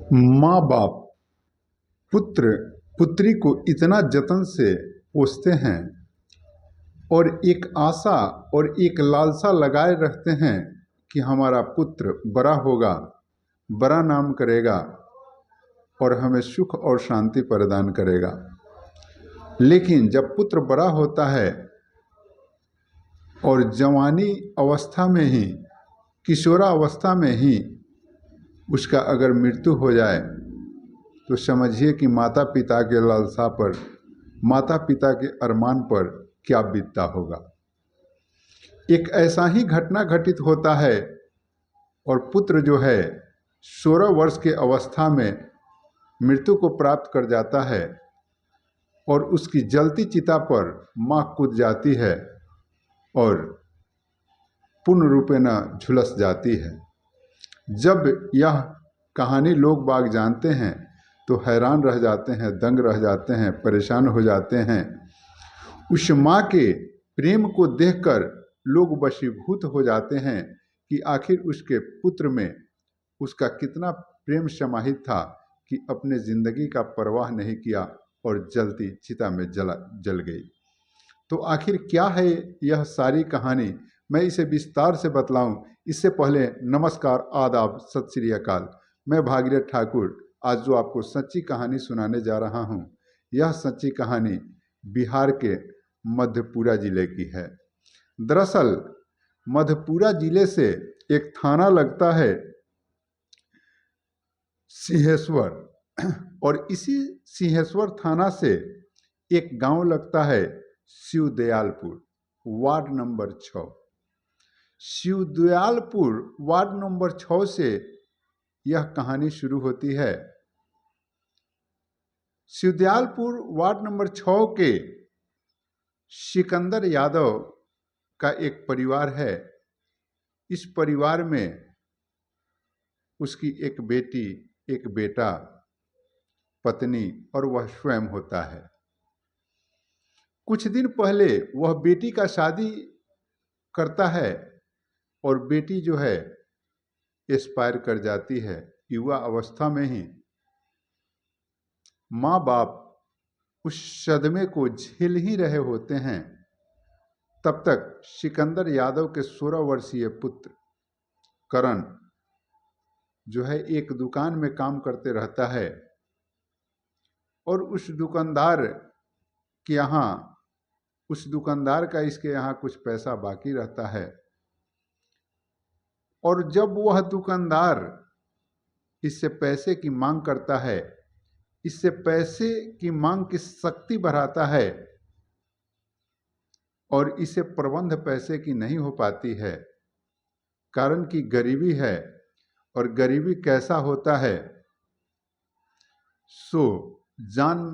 माँ बाप पुत्र पुत्री को इतना जतन से पोसते हैं और एक आशा और एक लालसा लगाए रखते हैं कि हमारा पुत्र बड़ा होगा, बड़ा नाम करेगा और हमें सुख और शांति प्रदान करेगा। लेकिन जब पुत्र बड़ा होता है और जवानी अवस्था में ही, किशोरावस्था में ही उसका अगर मृत्यु हो जाए तो समझिए कि माता पिता के लालसा पर, माता पिता के अरमान पर क्या बीतता होगा। एक ऐसा ही घटना घटित होता है और पुत्र जो है 16 वर्ष के अवस्था में मृत्यु को प्राप्त कर जाता है और उसकी जलती चिता पर माँ कूद जाती है और पूर्ण रूपेण झुलस जाती है। जब यह कहानी लोग बाग जानते हैं तो हैरान रह जाते हैं, दंग रह जाते हैं, परेशान हो जाते हैं। उस माँ के प्रेम को देखकर लोग वशीभूत हो जाते हैं कि आखिर उसके पुत्र में उसका कितना प्रेम समाहित था कि अपने ज़िंदगी का परवाह नहीं किया और जलती चिता में जल गई। तो आखिर क्या है यह सारी कहानी, मैं इसे विस्तार से बतलाऊं इससे पहले नमस्कार, आदाब, सत श्री अकाल। मैं भागीरथ ठाकुर आज जो आपको सच्ची कहानी सुनाने जा रहा हूं, यह सच्ची कहानी बिहार के मधेपुरा जिले की है। दरअसल मधेपुरा जिले से एक थाना लगता है सिंहेश्वर और इसी सिंहेश्वर थाना से एक गांव लगता है शिवदयालपुर, वार्ड नंबर 6। शिवदयालपुर वार्ड नंबर 6 से यह कहानी शुरू होती है। शिवदयालपुर वार्ड नंबर 6 के सिकंदर यादव का एक परिवार है। इस परिवार में उसकी एक बेटी, एक बेटा, पत्नी और वह स्वयं होता है। कुछ दिन पहले वह बेटी का शादी करता है और बेटी जो है एक्सपायर कर जाती है युवा अवस्था में ही। माँ बाप उस सदमे को झेल ही रहे होते हैं। तब तक सिकंदर यादव के 16 वर्षीय पुत्र करण जो है एक दुकान में काम करते रहता है और उस दुकानदार के यहाँ, उस दुकानदार का इसके यहाँ कुछ पैसा बाकी रहता है और जब वह दुकानदार इससे पैसे की मांग करता है, इससे पैसे की मांग की शक्ति बढ़ाता है और इसे प्रबंध पैसे की नहीं हो पाती है, कारण कि गरीबी है और गरीबी कैसा होता है सो जान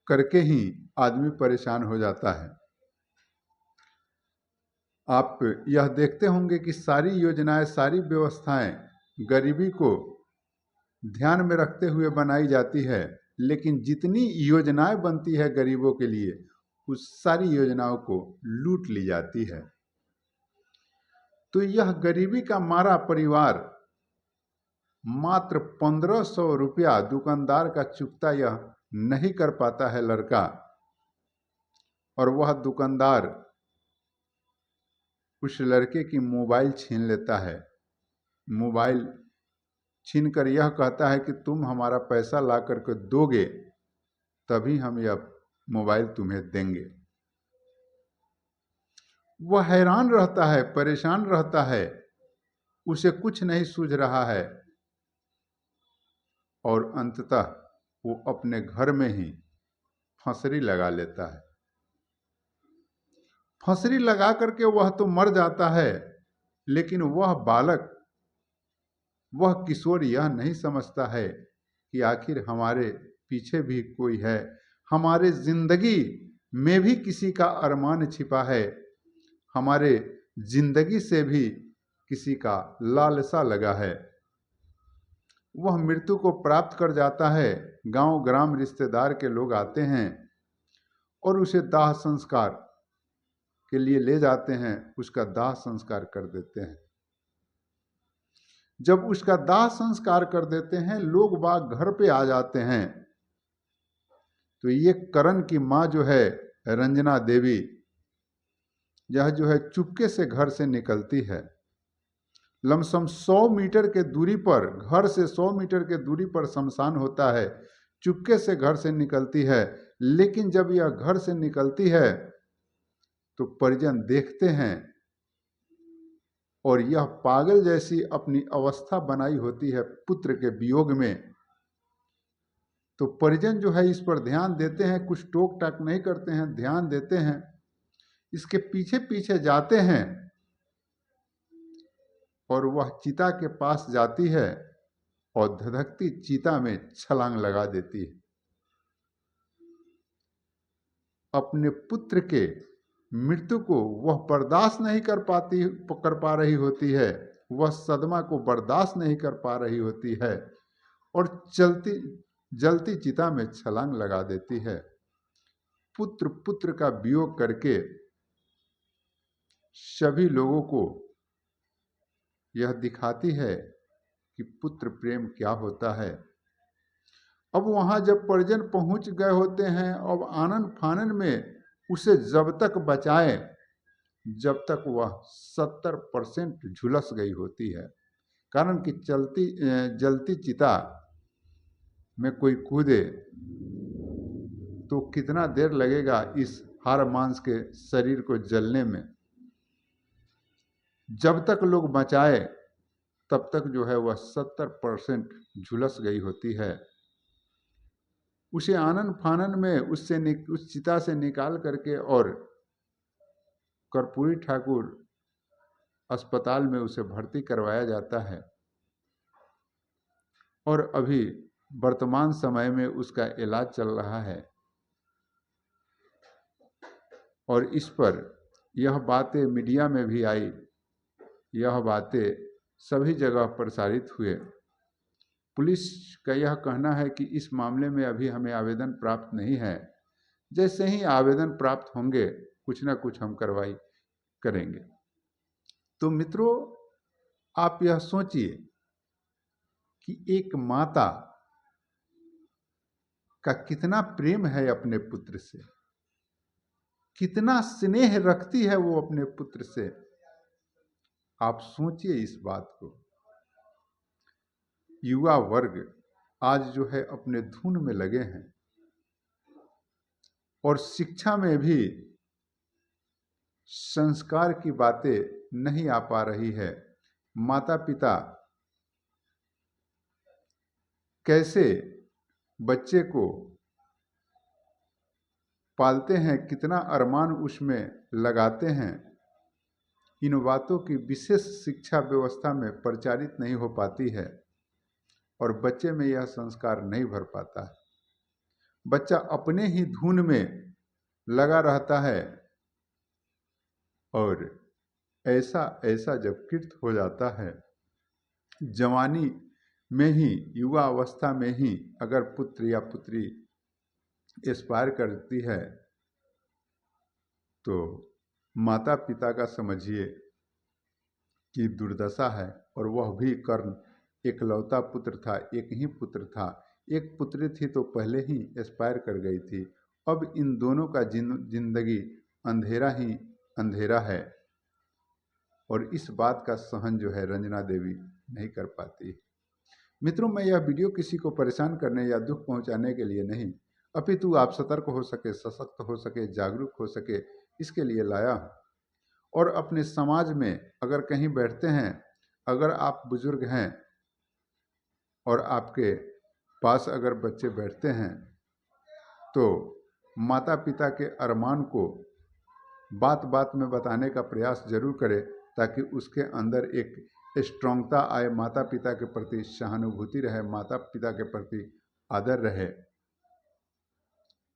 करके ही आदमी परेशान हो जाता है। आप यह देखते होंगे कि सारी योजनाएं, सारी व्यवस्थाएं गरीबी को ध्यान में रखते हुए बनाई जाती है, लेकिन जितनी योजनाएं बनती है गरीबों के लिए उस सारी योजनाओं को लूट ली जाती है। तो यह गरीबी का मारा परिवार मात्र 1500 रुपया दुकानदार का चुकता यह नहीं कर पाता है लड़का, और वह दुकानदार उस लड़के की मोबाइल छीन लेता है। मोबाइल छीन कर यह कहता है कि तुम हमारा पैसा ला करके दोगे तभी हम यह मोबाइल तुम्हें देंगे। वह हैरान रहता है, परेशान रहता है, उसे कुछ नहीं सूझ रहा है और अंततः वो अपने घर में ही फंसरी लगा लेता है। फंसरी लगा करके वह तो मर जाता है, लेकिन वह बालक, वह किशोर यह नहीं समझता है कि आखिर हमारे पीछे भी कोई है, हमारे जिंदगी में भी किसी का अरमान छिपा है, हमारे जिंदगी से भी किसी का लालसा लगा है। वह मृत्यु को प्राप्त कर जाता है। गांव ग्राम रिश्तेदार के लोग आते हैं और उसे दाह संस्कार के लिए ले जाते हैं, उसका दाह संस्कार कर देते हैं। जब उसका दाह संस्कार कर देते हैं, लोग बाग घर पे आ जाते हैं, तो ये करण की माँ जो है रंजना देवी, यह जो है चुपके से घर से निकलती है। लमसम 100 मीटर के दूरी पर, घर से 100 मीटर के दूरी पर शमशान होता है। चुपके से घर से निकलती है, लेकिन जब यह घर से निकलती है तो परिजन देखते हैं और यह पागल जैसी अपनी अवस्था बनाई होती है पुत्र के वियोग में। तो परिजन जो है इस पर ध्यान देते हैं, कुछ टोक टाक नहीं करते हैं, ध्यान देते हैं, इसके पीछे पीछे जाते हैं और वह चिता के पास जाती है और धधकती चिता में छलांग लगा देती है। अपने पुत्र के मृत्यु को वह बर्दाश्त नहीं कर पा रही होती है, वह सदमा को बर्दाश्त नहीं कर पा रही होती है और जलती चिता में छलांग लगा देती है। पुत्र का वियोग करके सभी लोगों को यह दिखाती है कि पुत्र प्रेम क्या होता है। अब वहां जब परिजन पहुंच गए होते हैं, अब आनन फानन में उसे जब तक बचाए जब तक वह 70% झुलस गई होती है। कारण कि जलती चिता में कोई कूदे तो कितना देर लगेगा इस हाड़ मांस के शरीर को जलने में। जब तक लोग बचाए तब तक जो है वह 70% झुलस गई होती है। उसे आनन फानन में उस चिता से निकाल करके और कर्पूरी ठाकुर अस्पताल में उसे भर्ती करवाया जाता है और अभी वर्तमान समय में उसका इलाज चल रहा है। और इस पर यह बातें मीडिया में भी आई, यह बातें सभी जगह प्रसारित हुए। पुलिस का यह कहना है कि इस मामले में अभी हमें आवेदन प्राप्त नहीं है, जैसे ही आवेदन प्राप्त होंगे कुछ ना कुछ हम कार्रवाई करेंगे। तो मित्रों, आप यह सोचिए कि एक माता का कितना प्रेम है अपने पुत्र से, कितना स्नेह रखती है वो अपने पुत्र से। आप सोचिए इस बात को। युवा वर्ग आज जो है अपने धुन में लगे हैं और शिक्षा में भी संस्कार की बातें नहीं आ पा रही है। माता पिता कैसे बच्चे को पालते हैं, कितना अरमान उसमें लगाते हैं, इन बातों की विशेष शिक्षा व्यवस्था में प्रचारित नहीं हो पाती है और बच्चे में यह संस्कार नहीं भर पाता है। बच्चा अपने ही धुन में लगा रहता है और ऐसा जब कृत हो जाता है, जवानी में ही, युवा अवस्था में ही अगर पुत्र या पुत्री एस्पायर करती है तो माता पिता का समझिए कि दुर्दशा है। और वह भी कर्ण एकलौता पुत्र था, एक ही पुत्र था। एक पुत्री थी तो पहले ही एस्पायर कर गई थी। अब इन दोनों का जिंदगी अंधेरा ही अंधेरा है और इस बात का सहन जो है रंजना देवी नहीं कर पाती। मित्रों, मैं यह वीडियो किसी को परेशान करने या दुख पहुंचाने के लिए नहीं, अपितु आप सतर्क हो सके, सशक्त हो सके, जागरूक हो सके, इसके लिए लाया हूँ। और अपने समाज में अगर कहीं बैठते हैं, अगर आप बुजुर्ग हैं और आपके पास अगर बच्चे बैठते हैं तो माता पिता के अरमान को बात बात में बताने का प्रयास जरूर करें ताकि उसके अंदर एक स्ट्रांगता आए, माता पिता के प्रति सहानुभूति रहे, माता पिता के प्रति आदर रहे।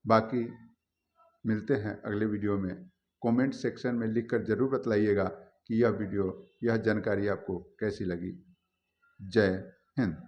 बाकी मिलते हैं अगले वीडियो में। कमेंट सेक्शन में लिखकर जरूर बतलाइएगा कि यह वीडियो, यह जानकारी आपको कैसी लगी। जय हिंद।